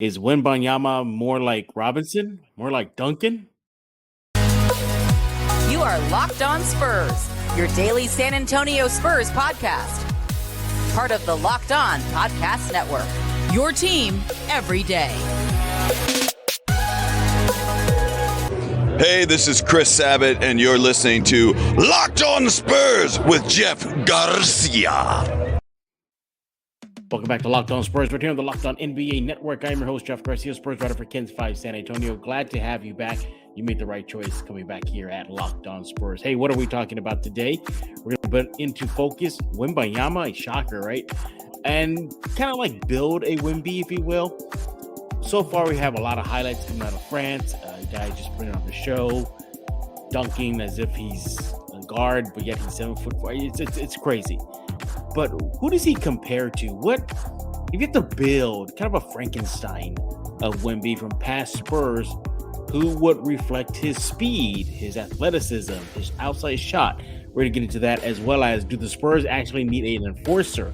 Is Wembanyama more like Robinson? More like Duncan? You are Locked On Spurs, your daily San Antonio Spurs podcast. Part of the Locked On Podcast Network, your team every day. Hey, this is Chris Sabat, and you're listening to Locked On Spurs with Jeff Garcia. Welcome back to Locked On Spurs. We're here on the Locked On NBA Network. I'm your host, Jeff Garcia, Spurs writer for Kens 5 San Antonio. Glad to have you back. You made the right choice coming back here at Locked On Spurs. Hey, what are we talking about today? We're going to put into focus Wembanyama, a shocker, right? And kind of like build a Wemby, if you will. So far, we have a lot of highlights coming out of France. A guy just putting on the show, dunking as if he's a guard, but yet he's 7'4". It's crazy. But who does he compare to? What if you have to build kind of a Frankenstein of Wemby from past Spurs, who would reflect his speed, his athleticism, his outside shot? We're going to get into that, as well as do the Spurs actually need an enforcer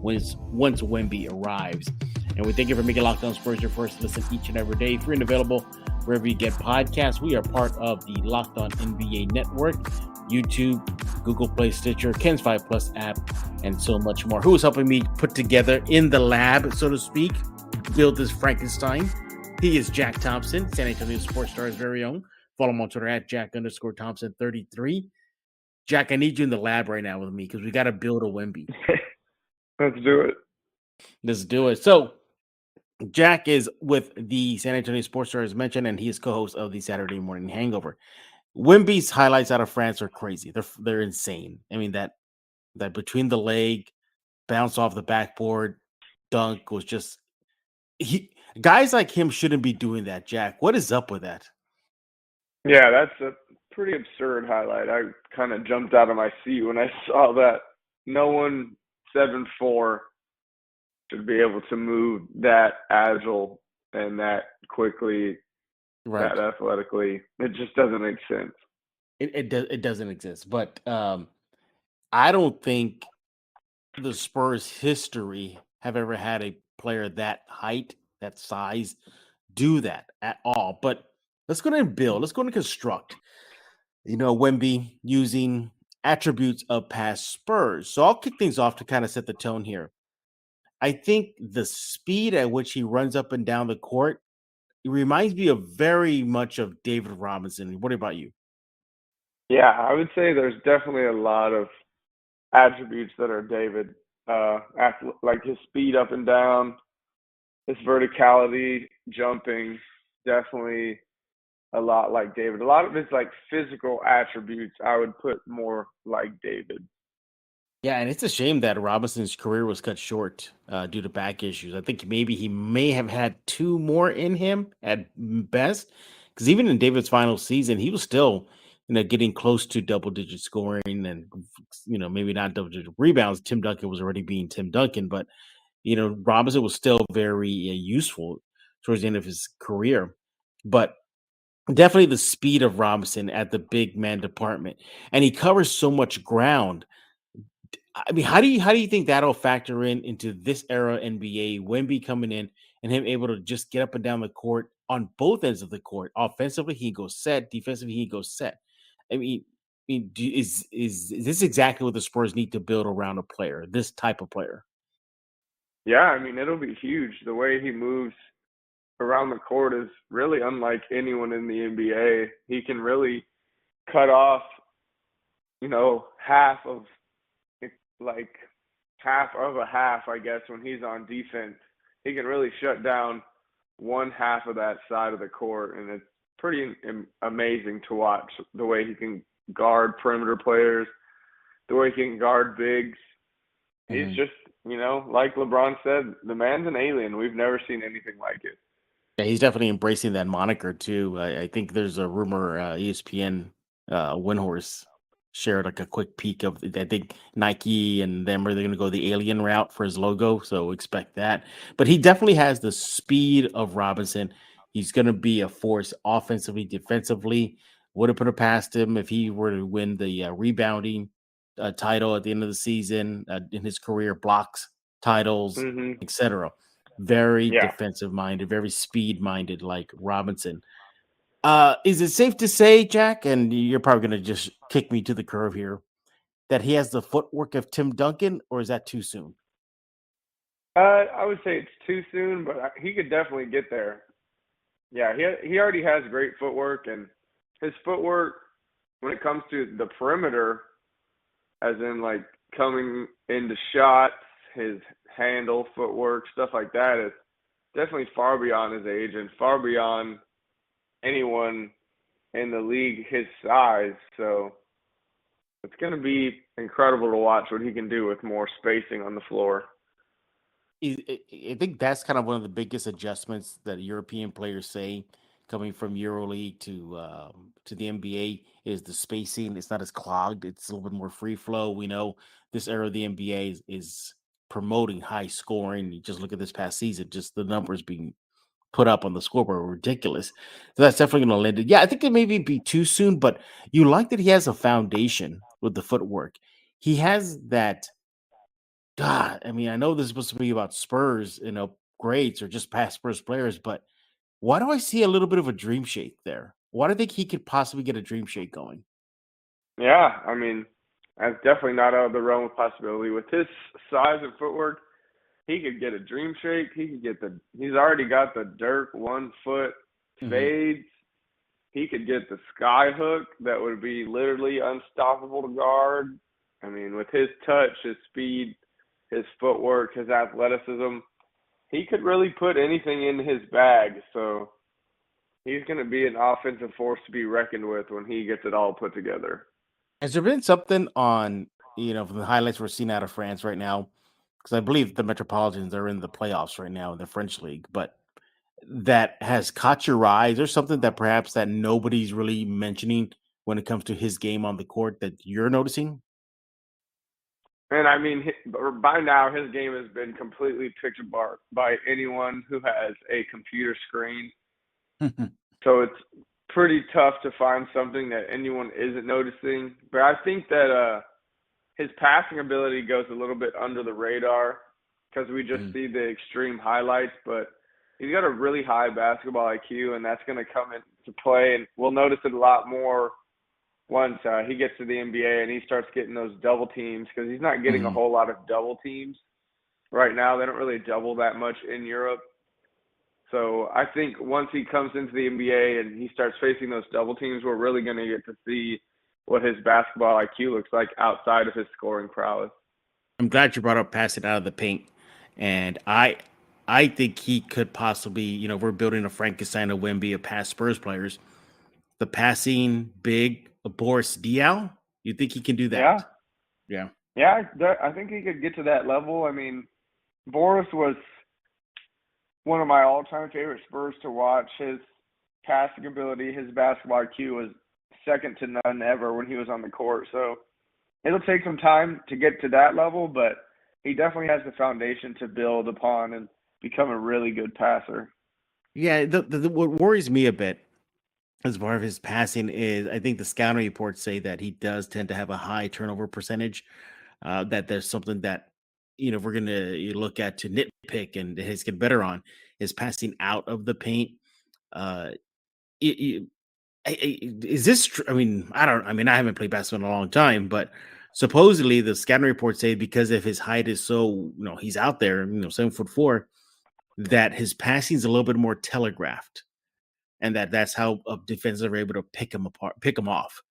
once Wemby arrives? And we thank you for making Locked On Spurs your first listen each and every day. Free and available wherever you get podcasts. We are part of the Locked On NBA Network, YouTube, Google Play, Stitcher, Kens 5 Plus app, and so much more. Who is helping me put together in the lab, so to speak, build this Frankenstein? He is Jack Thompson, San Antonio Sports Star's very own. Follow him on Twitter at Jack_Thompson33. Jack, I need you in the lab right now with me because we got to build a Wemby. Let's do it. Let's do it. So, Jack is with the San Antonio Sports Star, as mentioned, and he is co-host of the Saturday Morning Hangover. Wemby's highlights out of France are crazy. They're insane. I mean, that between the leg, bounce off the backboard, dunk was just guys like him shouldn't be doing that, Jack. What is up with that? Yeah, that's a pretty absurd highlight. I kind of jumped out of my seat when I saw that. No one 7'4" should be able to move that agile and that quickly, right, that athletically. It just doesn't make sense. It doesn't exist. But I don't think the Spurs history have ever had a player that height, that size, do that at all. But let's go ahead and build. Let's go ahead and construct. Wemby using attributes of past Spurs. So I'll kick things off to kind of set the tone here. I think the speed at which he runs up and down the court, it reminds me of very much of David Robinson. What about you? Yeah, I would say there's definitely a lot of attributes that are David, like his speed up and down, his verticality, jumping, definitely a lot like David. A lot of his like physical attributes I would put more like David. Yeah, and it's a shame that Robinson's career was cut short due to back issues. I think maybe he may have had two more in him at best, because even in David's final season, he was still, getting close to double-digit scoring and, maybe not double-digit rebounds. Tim Duncan was already being Tim Duncan, but, Robinson was still very useful towards the end of his career. But definitely the speed of Robinson at the big man department, and he covers so much ground. I mean, how do you think that'll factor into this era NBA? Wemby coming in and him able to just get up and down the court on both ends of the court. Offensively, he goes set. Defensively, he goes set. I mean, is this exactly what the Spurs need to build around a player? This type of player? Yeah, I mean, it'll be huge. The way he moves around the court is really unlike anyone in the NBA. He can really cut off, half of a half, I guess, when he's on defense. He can really shut down one half of that side of the court, and it's pretty amazing to watch the way he can guard perimeter players, the way he can guard bigs. He's just, like LeBron said, the man's an alien. We've never seen anything like it. Yeah, he's definitely embracing that moniker too. I think there's a rumor ESPN Windhorse shared like a quick peek of, I think Nike and them are going to go the alien route for his logo, so expect that. But he definitely has the speed of Robinson. He's going to be a force offensively, defensively. Would have put it past him if he were to win the rebounding title at the end of the season in his career, blocks, titles, etc. very Yeah. defensive minded, very speed minded, like Robinson. Is it safe to say, Jack, and you're probably going to just kick me to the curb here, that he has the footwork of Tim Duncan, or is that too soon? I would say it's too soon, but he could definitely get there. Yeah, he already has great footwork, and his footwork when it comes to the perimeter, as in like coming into shots, his handle, footwork, stuff like that is definitely far beyond his age and far beyond anyone in the league his size. So it's going to be incredible to watch what he can do with more spacing on the floor. I think that's kind of one of the biggest adjustments that European players say coming from EuroLeague to the NBA is the spacing. It's not as clogged. It's a little bit more free flow. We know this era of the NBA is promoting high scoring. You just look at this past season, just the numbers being put up on the scoreboard are ridiculous. So that's definitely going to lend it. Yeah, I think it maybe be too soon, but you like that he has a foundation with the footwork. He has that. God, I mean, I know this is supposed to be about Spurs, greats or just past Spurs players, but why do I see a little bit of a dream shake there? Why do you think he could possibly get a dream shake going? Yeah, I mean, that's definitely not out of the realm of possibility. With his size and footwork, he could get a dream shake. He's already got the Dirk 1 foot Mhm. fades. He could get the sky hook that would be literally unstoppable to guard. I mean, with his touch, his speed, his footwork, his athleticism, he could really put anything in his bag. So he's going to be an offensive force to be reckoned with when he gets it all put together. Has there been something on, from the highlights we're seeing out of France right now? Because I believe the Metropolitans are in the playoffs right now in the French league, but that has caught your eye? Is there something that perhaps that nobody's really mentioning when it comes to his game on the court that you're noticing? And I mean, by now, his game has been completely picked apart by anyone who has a computer screen. So it's pretty tough to find something that anyone isn't noticing. But I think that his passing ability goes a little bit under the radar because we just Mhm. see the extreme highlights. But he's got a really high basketball IQ, and that's going to come into play. And we'll notice it a lot more once he gets to the NBA and he starts getting those double teams because he's not getting a Mhm. whole lot of double teams right now. They don't really double that much in Europe. So I think once he comes into the NBA and he starts facing those double teams, we're really going to get to see what his basketball IQ looks like outside of his scoring prowess. I'm glad you brought up passing out of the paint, and I think he could possibly, we're building a Frankenstein of Wemby of past Spurs players. The passing big Boris Diaw, you think he can do Yeah, that? Yeah. yeah, I think he could get to that level. I mean, Boris was one of my all-time favorite Spurs to watch. His passing ability, his basketball IQ was second to none ever when he was on the court. So it'll take some time to get to that level, but he definitely has the foundation to build upon and become a really good passer. Yeah, what worries me a bit as far as his passing is, I think the scouting reports say that he does tend to have a high turnover percentage. That there's something that if we're gonna look at to nitpick and his get better on is passing out of the paint. Uh, is this true? I mean, I don't. I mean, I haven't played basketball in a long time, but supposedly the scouting reports say because of his height is so, he's out there, 7'4", that his passing is a little bit more telegraphed, and that's how defenses are able to pick him apart, pick him off.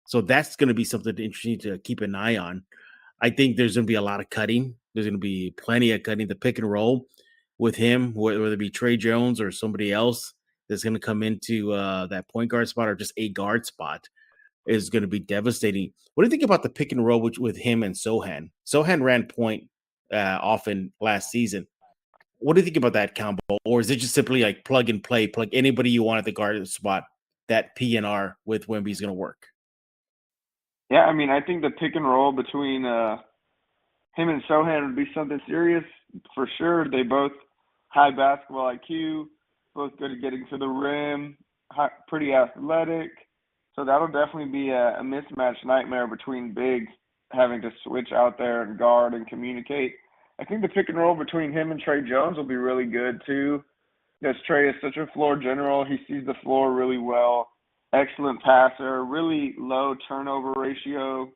So that's going to be something interesting to keep an eye on. I think there's going to be a lot of cutting. There's going to be plenty of cutting. The pick and roll with him, whether it be Trey Jones or somebody else that's going to come into that point guard spot or just a guard spot, is going to be devastating. What do you think about the pick and roll with him and Sohan? Sohan ran point often last season. What do you think about that combo? Or is it just simply like plug and play, plug anybody you want at the guard spot, that PNR with Wemby is going to work? Yeah, I mean, I think the pick and roll between him and Sohan would be something serious for sure. They both high basketball IQ, both good at getting to the rim, pretty athletic. So that'll definitely be a mismatch nightmare between bigs having to switch out there and guard and communicate. I think the pick and roll between him and Trey Jones will be really good too. Because Trey is such a floor general. He sees the floor really well. Excellent passer, really low turnover ratio.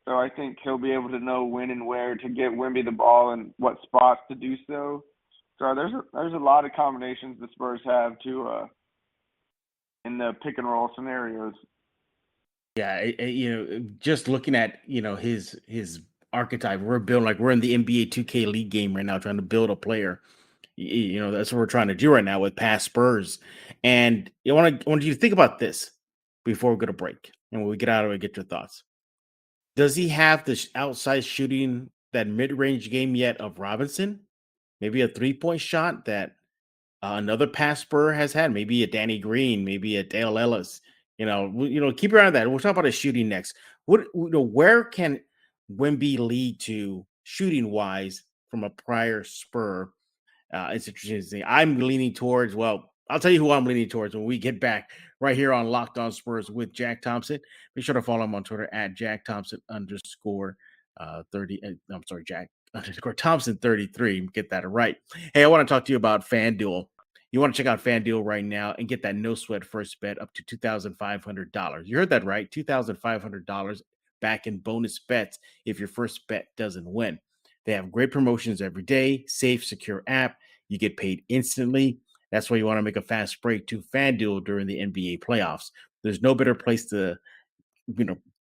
So I think he'll be able to know when and where to get Wemby the ball and what spots to do so. So there's a lot of combinations the Spurs have to in the pick and roll scenarios. Yeah, just looking at his archetype, we're in the NBA 2K League game right now, trying to build a player. That's what we're trying to do right now with past Spurs. And I want you to think about this before we go to break, and when we get out of it, get your thoughts. Does he have the outside shooting, that mid-range game yet of Robinson? Maybe a 3-point shot that another past Spur has had, maybe a Danny Green, maybe a Dale Ellis. Keep your eye on that. We'll talk about his shooting next. Where can Wemby lead to shooting wise from a prior Spur? It's interesting. I'm leaning towards, I'll tell you who I'm leaning towards when we get back right here on Locked On Spurs with Jack Thompson. Be sure to follow him on Twitter at Jack Thompson _ 30. I'm sorry, Jack _ Thompson 33. Get that right. Hey, I want to talk to you about FanDuel. You want to check out FanDuel right now and get that no sweat first bet up to $2,500. You heard that right. $2,500 back in bonus bets if your first bet doesn't win. They have great promotions every day, safe, secure app. You get paid instantly. That's why you want to make a fast break to FanDuel during the NBA playoffs. There's no better place to,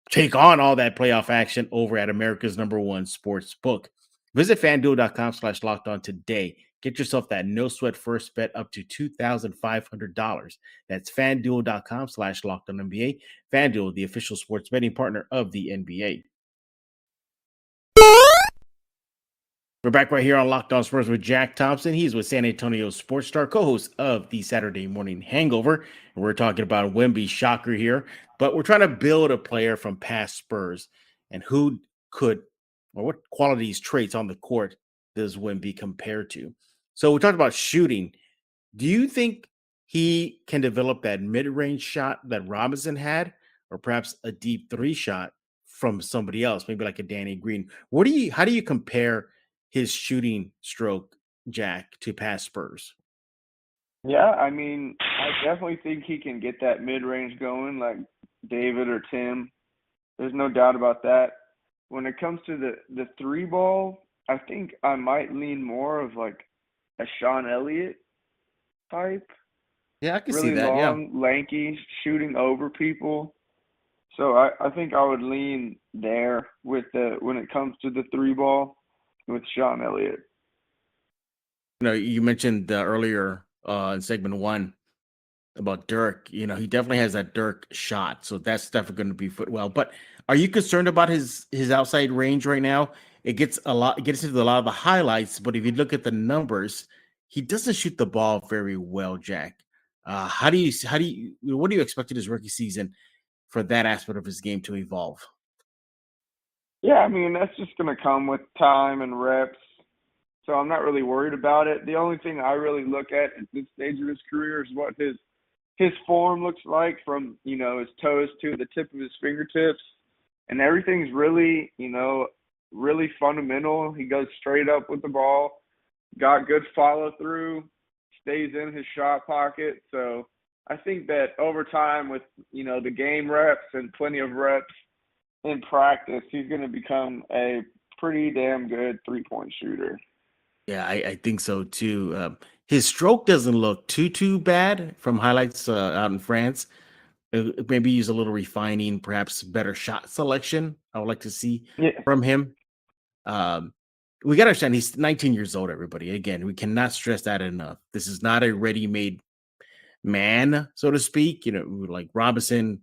take on all that playoff action over at America's #1 sports book. Visit FanDuel.com/lockedon today. Get yourself that no sweat first bet up to $2,500. That's FanDuel.com/lockedonnba. FanDuel, the official sports betting partner of the NBA. We're back right here on Locked On Spurs with Jack Thompson. He's with San Antonio Sports Star, co-host of the Saturday Morning Hangover. And we're talking about Wemby, shocker here. But we're trying to build a player from past Spurs. And what qualities, traits on the court does Wemby compare to? So we talked about shooting. Do you think he can develop that mid-range shot that Robinson had, or perhaps a deep three shot from somebody else, maybe like a Danny Green? How do you compare his shooting stroke, Jack, to past Spurs? Yeah, I mean, I definitely think he can get that mid-range going like David or Tim. There's no doubt about that. When it comes to the three ball, I think I might lean more of like a Sean Elliott type. Yeah, I can really see that. Long, lanky, shooting over people. So I think I would lean there with when it comes to the three ball with Sean Elliott. You mentioned earlier in segment 1 about Dirk. He definitely has that Dirk shot, so that's definitely going to be foot well. But are you concerned about his outside range right now? It gets into a lot of the highlights, but if you look at the numbers, he doesn't shoot the ball very well, Jack. What do you expect in his rookie season for that aspect of his game to evolve? Yeah, I mean, that's just going to come with time and reps. So I'm not really worried about it. The only thing I really look at this stage of his career is what his form looks like from, his toes to the tip of his fingertips. And everything's really, really fundamental. He goes straight up with the ball, got good follow through, stays in his shot pocket. So I think that over time with, the game reps and plenty of reps in practice, he's going to become a pretty damn good three-point shooter. Yeah, I think so too. His stroke doesn't look too bad from highlights out in France. Maybe use a little refining, perhaps better shot selection. I would like to see from him. We got to understand he's 19 years old, everybody. Again, we cannot stress that enough. This is not a ready-made man, so to speak. Like Robinson,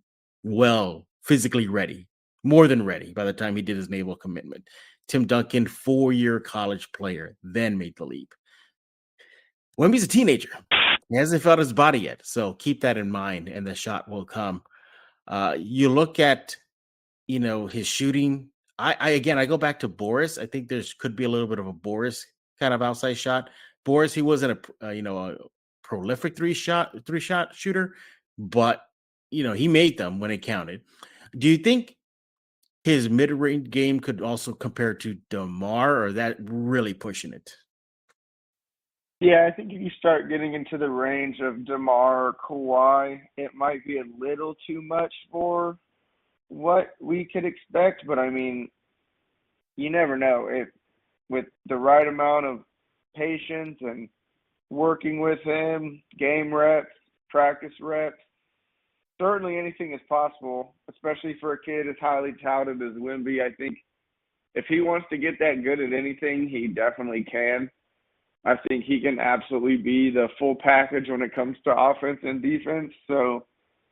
physically ready, more than ready by the time he did his naval commitment. Tim Duncan, 4-year college player, then made the leap. Wemby's a teenager. He hasn't felt his body yet, so keep that in mind, and the shot will come. You look at, his shooting. I go back to Boris. I think could be a little bit of a Boris kind of outside shot. Boris, he wasn't a prolific three shot shooter, but he made them when it counted. Do you think his mid-range game could also compare to DeMar, or that really pushing it? Yeah, I think if you start getting into the range of DeMar or Kawhi, it might be a little too much for what we could expect. But I mean, you never know. If with the right amount of patience and working with him, game reps, practice reps, certainly anything is possible, especially for a kid as highly touted as Wemby. I think if he wants to get that good at anything, he definitely can. I think he can absolutely be the full package when it comes to offense and defense. So,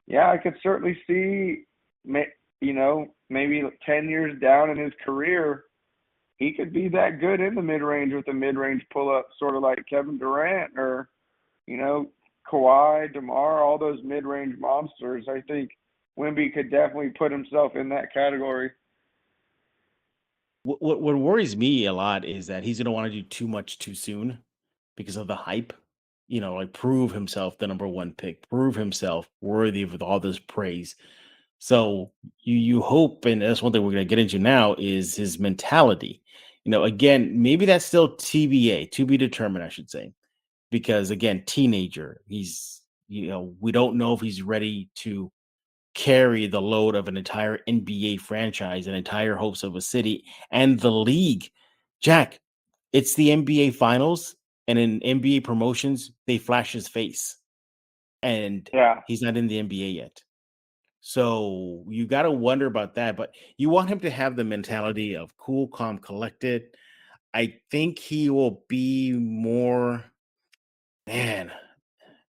yeah, I could certainly see, maybe 10 years down in his career, he could be that good in the mid-range with a mid-range pull-up, sort of like Kevin Durant or, Kawhi, DeMar, all those mid-range monsters. I think Wemby could definitely put himself in that category. What worries me a lot is that he's gonna want to do too much too soon because of the hype. Like prove himself the number one pick, prove himself worthy of all this praise. So you hope, and that's one thing we're gonna get into now is his mentality. Again, maybe that's still TBA, to be determined, I should say, because again, teenager, we don't know if he's ready to carry the load of an entire NBA franchise, an entire host of a city, and the league. Jack, it's the NBA finals, and in NBA promotions, they flash his face, and Yeah. he's not in the NBA yet. So you got to wonder about that. But you want him to have the mentality of cool, calm, collected. I think he will be more, man.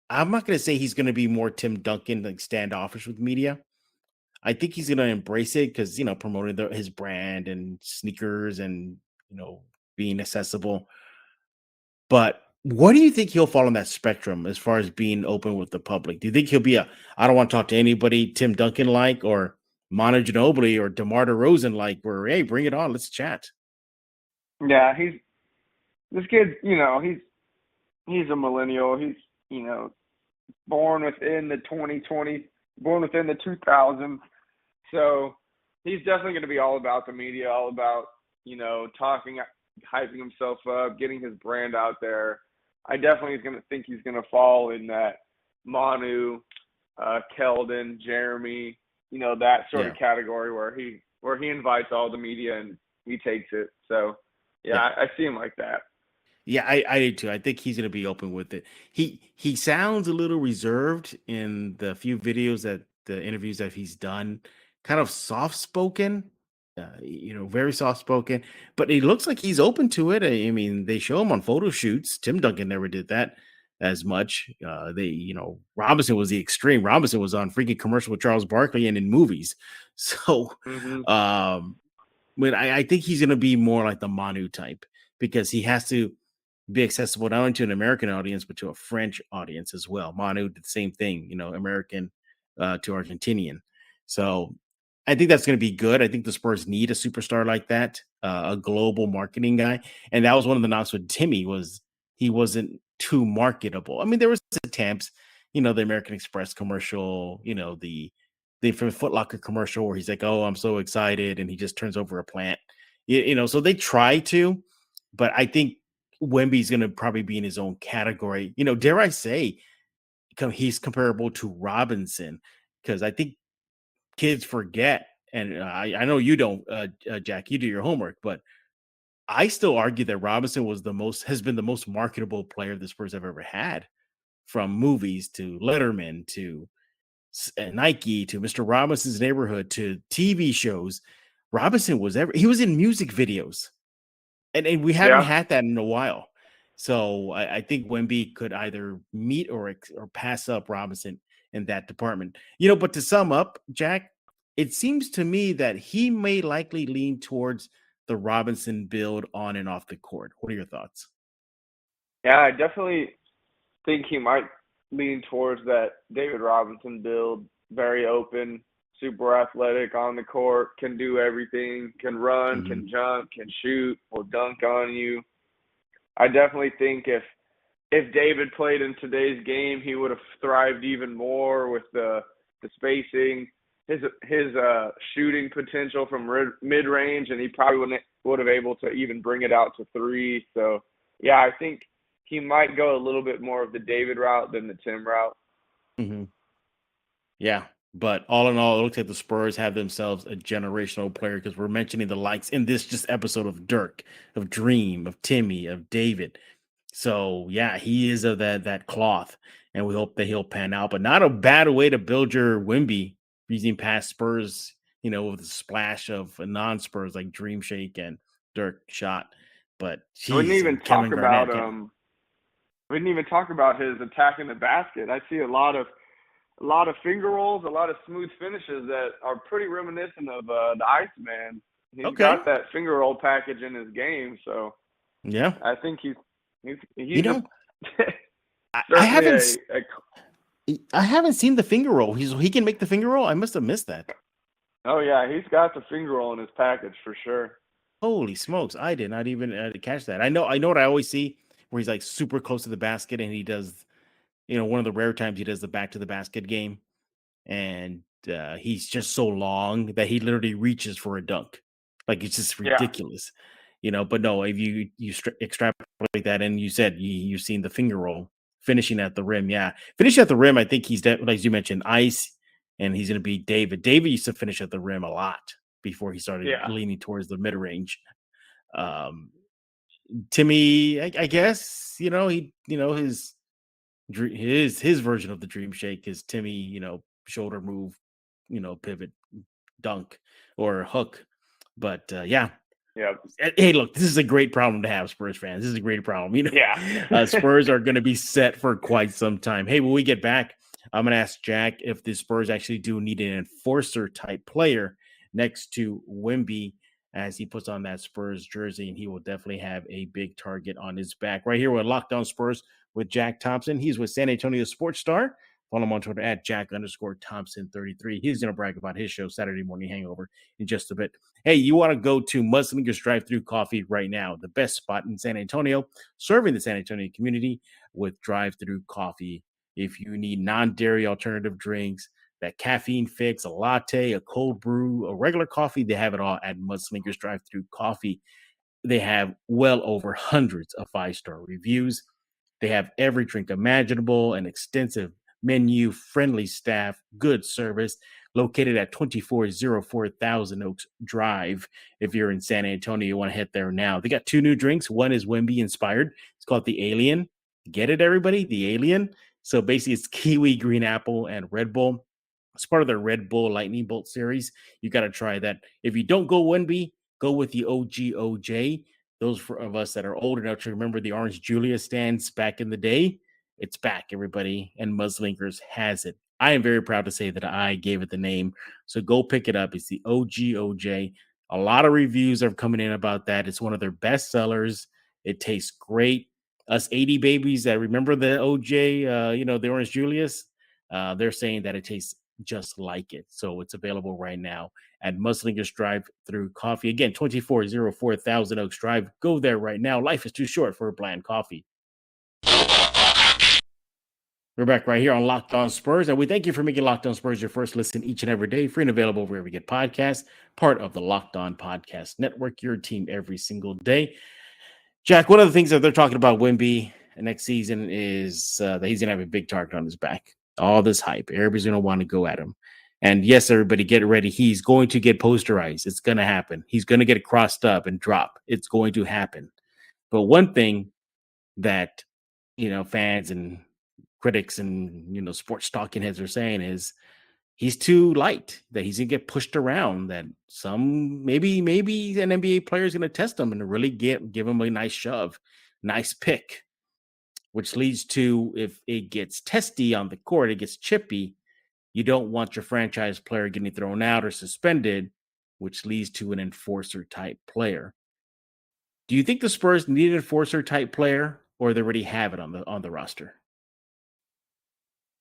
I'm not going to say he's going to be more Tim Duncan, like standoffish with media. I think he's gonna embrace it because promoting his brand and sneakers and being accessible. But what do you think he'll fall on that spectrum as far as being open with the public? Do you think he'll be a I don't want to talk to anybody Tim Duncan like, or Manu Ginobili or DeMar DeRozan like, where hey, bring it on, let's chat? Yeah, this kid, he's a millennial. He's, born within the 2020, born within the 2000s. So he's definitely going to be all about the media, all about, talking, hyping himself up, getting his brand out there. I definitely think he's going to fall in that Manu, Keldon, Jeremy, that sort Yeah, of category where he invites all the media and he takes it. So, yeah, yeah. I see him like that. Yeah, I do too. I think he's gonna be open with it. He sounds a little reserved in the few videos that the interviews that he's done, kind of soft spoken, very soft spoken. But it looks like he's open to it. I mean, they show him on photo shoots. Tim Duncan never did that as much. Robinson was the extreme. Robinson was on freaking commercial with Charles Barkley and in movies. So, Hmm. but I think he's gonna be more like the Manu type because he has to be accessible not only to an American audience but to a French audience as well. Manu did the same thing, American to Argentinian. So I think that's going to be good. I think the Spurs need a superstar like that, a global marketing guy. And that was one of the knocks with Timmy was he wasn't too marketable. I mean, there was attempts, the American Express commercial, the Foot Locker commercial where he's like, "Oh, I'm so excited," and he just turns over a plant. So they try to, but I think Wemby's going to probably be in his own category. Dare I say, he's comparable to Robinson because I think kids forget, and I know you don't, Jack. You do your homework, but I still argue that Robinson has been the most marketable player the Spurs have ever had, from movies to Letterman to Nike to Mr. Robinson's Neighborhood to TV shows. Robinson he was in music videos. And we haven't Yeah. had that in a while. So I think Wemby could either meet or pass up Robinson in that department. But to sum up, Jack, it seems to me that he may likely lean towards the Robinson build on and off the court. What are your thoughts? Yeah, I definitely think he might lean towards that David Robinson build. Very open, super athletic on the court, can do everything, can run, Mhm. can jump, can shoot, will dunk on you. I definitely think if David played in today's game, he would have thrived even more with the spacing. his shooting potential from mid range, and he probably would have able to even bring it out to three. So yeah, I think he might go a little bit more of the David route than the Tim route. Mm-hmm. Yeah, but all in all, it looks like the Spurs have themselves a generational player because we're mentioning the likes in this just episode of Dirk, of Dream, of Timmy, of David. So yeah, he is of that cloth, and we hope that he'll pan out. But not a bad way to build your Wemby using past Spurs, with a splash of a non-Spurs like Dream Shake and Dirk shot. But We didn't geez, even and talk Kevin about Garnett. his attack in the basket. I see a lot of finger rolls, a lot of smooth finishes that are pretty reminiscent of the Iceman. He's got that finger roll package in his game, so yeah, I think he's I haven't seen the finger roll. He can make the finger roll. I must have missed that. Oh yeah, he's got the finger roll in his package for sure. Holy smokes! I did not even catch that. I know what I always see where he's like super close to the basket and he does, one of the rare times he does the back to the basket game, and he's just so long that he literally reaches for a dunk. Like it's just ridiculous, But no, if you extrapolate that, and you said you've seen the finger roll finishing at the rim, finishing at the rim. I think he's like you mentioned, ice, and he's going to be David. David used to finish at the rim a lot before he started leaning towards the mid range. Timmy, I guess his version of the dream shake is Timmy, shoulder move, pivot, dunk, or hook. But yeah. Hey, look, this is a great problem to have, Spurs fans. This is a great problem. Spurs are going to be set for quite some time. Hey, when we get back, I'm going to ask Jack if the Spurs actually do need an enforcer type player next to Wemby as he puts on that Spurs jersey, and he will definitely have a big target on his back. Right here with Locked On Spurs with Jack Thompson. He's with San Antonio Sports Star. Follow him on Twitter at Jack_Thompson33. He's going to brag about his show, Saturday Morning Hangover, in just a bit. Hey, you want to go to Mudslingers Drive-Thru Coffee right now, the best spot in San Antonio, serving the San Antonio community with drive-thru coffee. If you need non-dairy alternative drinks, that caffeine fix, a latte, a cold brew, a regular coffee, they have it all at Mudslingers Drive-Thru Coffee. They have well over hundreds of 5-star reviews. They have every drink imaginable, an extensive menu, friendly staff, good service, located at 2404 Thousand Oaks Drive. If you're in San Antonio, you want to head there now. They got 2 new drinks. One is Wemby inspired. It's called the Alien. Get it, everybody? The Alien. So basically, it's kiwi, green apple, and Red Bull. It's part of their Red Bull Lightning Bolt series. You got to try that. If you don't go Wemby, go with the OG. Those of us that are old enough to remember the Orange Julia stands back in the day, it's back, everybody, and Mudslingers has it. I am very proud to say that I gave it the name, so go pick it up. It's the OG. A lot of reviews are coming in about that. It's one of their best sellers. It tastes great. Us 80 babies that remember the OJ, the Orange Julius, they're saying that it tastes just like it. So it's available right now at Mudslingers Drive-Thru Coffee. Again, 2404 Thousand Oaks Drive. Go there right now. Life is too short for a bland coffee. We're back right here on Locked On Spurs, and we thank you for making Locked On Spurs your first listen each and every day, free and available wherever you get podcasts, part of the Locked On Podcast Network, your team every single day. Jack, one of the things that they're talking about Wemby next season is that he's going to have a big target on his back. All this hype. Everybody's going to want to go at him. And yes, everybody get ready. He's going to get posterized. It's going to happen. He's going to get crossed up and drop. It's going to happen. But one thing that, fans and critics and, sports talking heads are saying is he's too light, that he's going to get pushed around, that maybe an NBA player is going to test him and really give him a nice shove, nice pick, which leads to, if it gets testy on the court, it gets chippy, you don't want your franchise player getting thrown out or suspended, which leads to an enforcer type player. Do you think the Spurs need an enforcer type player, or they already have it on the roster?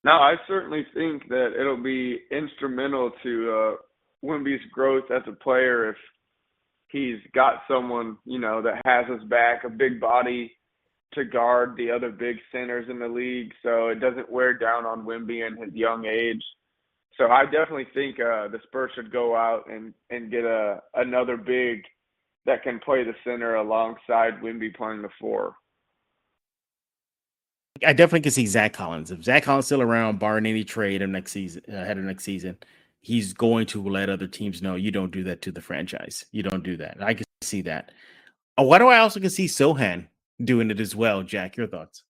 No, I certainly think that it'll be instrumental to Wemby's growth as a player if he's got someone, that has his back, a big body to guard the other big centers in the league, so it doesn't wear down on Wemby and his young age. So I definitely think the Spurs should go out and get another big that can play the center alongside Wemby playing the 4. I definitely can see Zach Collins. If Zach Collins still around, barring any trade of next season, ahead of next season, he's going to let other teams know you don't do that to the franchise. You don't do that. I can see that. Why do I also can see Sohan doing it as well? Jack, your thoughts?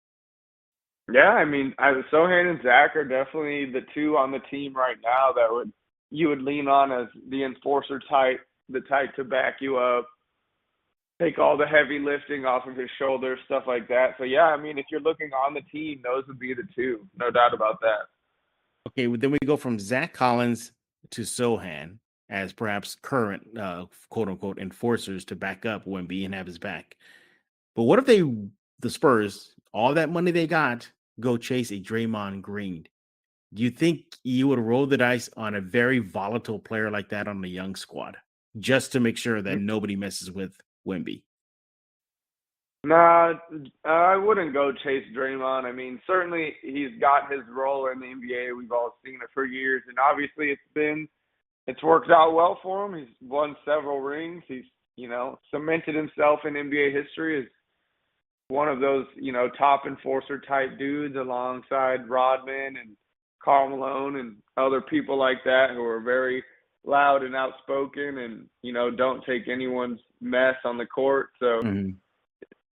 Yeah, I mean, Sohan and Zach are definitely the two on the team right now that you would lean on as the enforcer type, the type to back you up, take all the heavy lifting off of his shoulders, stuff like that. So, yeah, I mean, if you're looking on the team, those would be the two. No doubt about that. Okay, well, then we go from Zach Collins to Sohan as perhaps current quote-unquote enforcers to back up Wemby and have his back. But what if the Spurs, all that money they got, go chase a Draymond Green? Do you think you would roll the dice on a very volatile player like that on the young squad just to make sure that nobody messes with Wemby? Nah, I wouldn't go chase Draymond. I mean, certainly he's got his role in the NBA. We've all seen it for years, and obviously it's worked out well for him. He's won several rings. He's, cemented himself in NBA history as one of those, top enforcer type dudes alongside Rodman and Karl Malone and other people like that who are very loud and outspoken and, don't take anyone's mess on the court. So,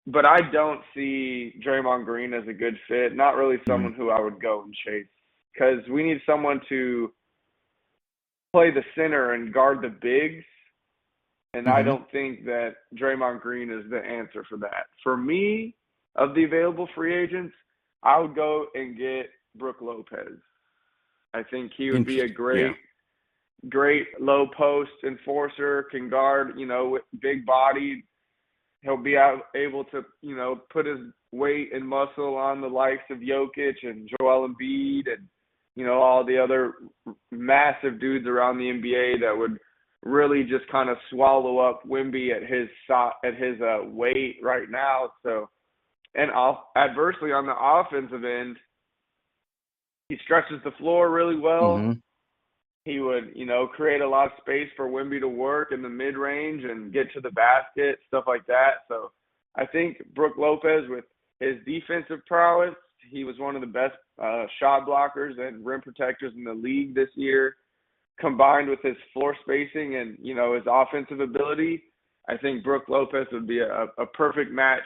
But I don't see Draymond Green as a good fit. Not really someone who I would go and chase, because we need someone to play the center and guard the bigs. And I don't think that Draymond Green is the answer for that. For me, of the available free agents, I would go and get Brook Lopez. I think he would be a great low post enforcer, can guard, with big body. He'll be able to, put his weight and muscle on the likes of Jokic and Joel Embiid and, all the other massive dudes around the NBA that would really just kind of swallow up Wemby at his weight right now. So, and adversely on the offensive end, he stretches the floor really well. He would, create a lot of space for Wemby to work in the mid-range and get to the basket, stuff like that. So I think Brook Lopez, with his defensive prowess, he was one of the best shot blockers and rim protectors in the league this year. Combined with his floor spacing and, his offensive ability, I think Brook Lopez would be a perfect match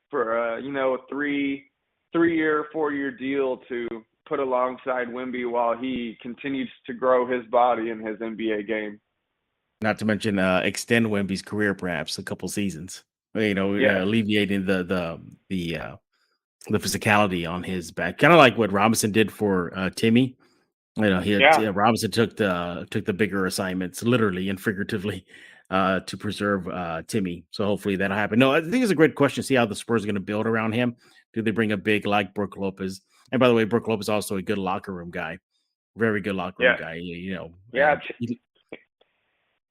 for, a 3-year, 4-year deal to put alongside Wemby while he continues to grow his body in his NBA game. Not to mention extend Wemby's career perhaps a couple seasons. Alleviating the physicality on his back, kind of like what Robinson did for Timmy. Robinson took the bigger assignments, literally and figuratively, to preserve Timmy. So hopefully that'll happen. No, I think it's a great question. See how the Spurs are going to build around him. Do they bring a big like Brook Lopez? And by the way, Brook Lopez is also a good locker room guy, very good locker room guy.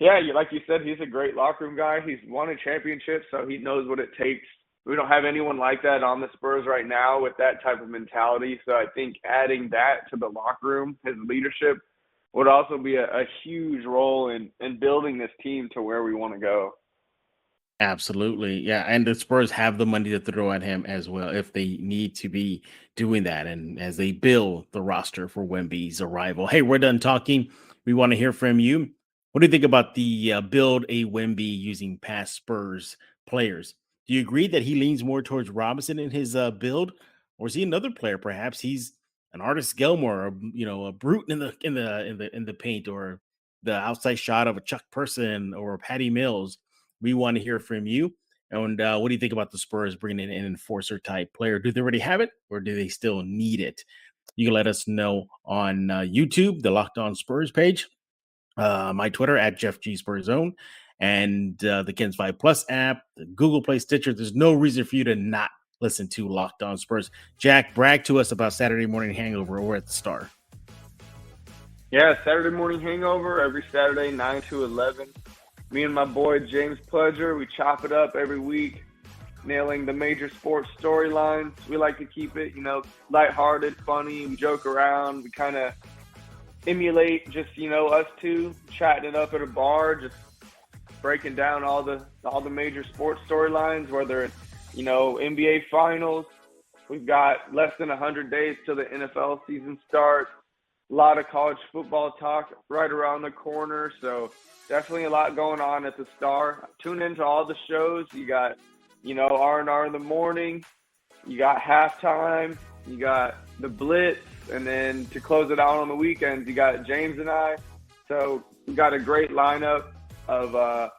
Like you said, he's a great locker room guy. He's won a championship, so he knows what it takes. We don't have anyone like that on the Spurs right now with that type of mentality. So I think adding that to the locker room, his leadership, would also be a huge role in building this team to where we want to go. Absolutely. Yeah. And the Spurs have the money to throw at him as well if they need to be doing that. And as they build the roster for Wemby's arrival. Hey, we're done talking. We want to hear from you. What do you think about the build a Wemby using past Spurs players? Do you agree that he leans more towards Robinson in his build, or is he another player? Perhaps he's an Artis Gilmore, or a brute in the paint, or the outside shot of a Chuck Person or a Patty Mills. We want to hear from you. And what do you think about the Spurs bringing in an enforcer type player? Do they already have it, or do they still need it? You can let us know on YouTube, the Locked On Spurs page, my Twitter at Jeff G Spurs Zone, and the Kens 5 Plus app, the Google Play, Stitcher. There's no reason for you to not listen to Locked On Spurs. Jack, brag to us about Saturday Morning Hangover over at the Star. Yeah, Saturday Morning Hangover every Saturday, 9 to 11. Me and my boy James Pledger, we chop it up every week, nailing the major sports storylines. We like to keep it, lighthearted, funny. We joke around. We kind of emulate just, us two chatting it up at a bar, just breaking down all the major sports storylines, whether it's, NBA finals. We've got less than 100 days till the NFL season starts. A lot of college football talk right around the corner. So definitely a lot going on at the Star. Tune into all the shows. You got, R&R in the morning. You got halftime. You got the Blitz. And then to close it out on the weekends, you got James and I. So we got a great lineup of a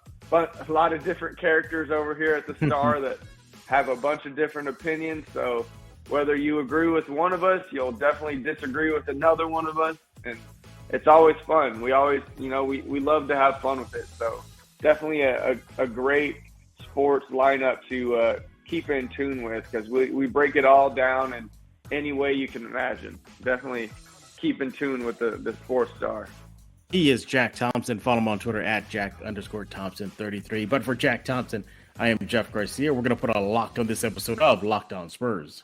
lot of different characters over here at the Star that have a bunch of different opinions. So whether you agree with one of us, you'll definitely disagree with another one of us. And it's always fun. We always, we love to have fun with it. So definitely a great sports lineup to keep in tune with, because we break it all down in any way you can imagine. Definitely keep in tune with the Sports Star. He is Jack Thompson. Follow him on Twitter at Jack_Thompson33. But for Jack Thompson, I am Jeff Garcia. We're going to put a lock on this episode of Locked On Spurs.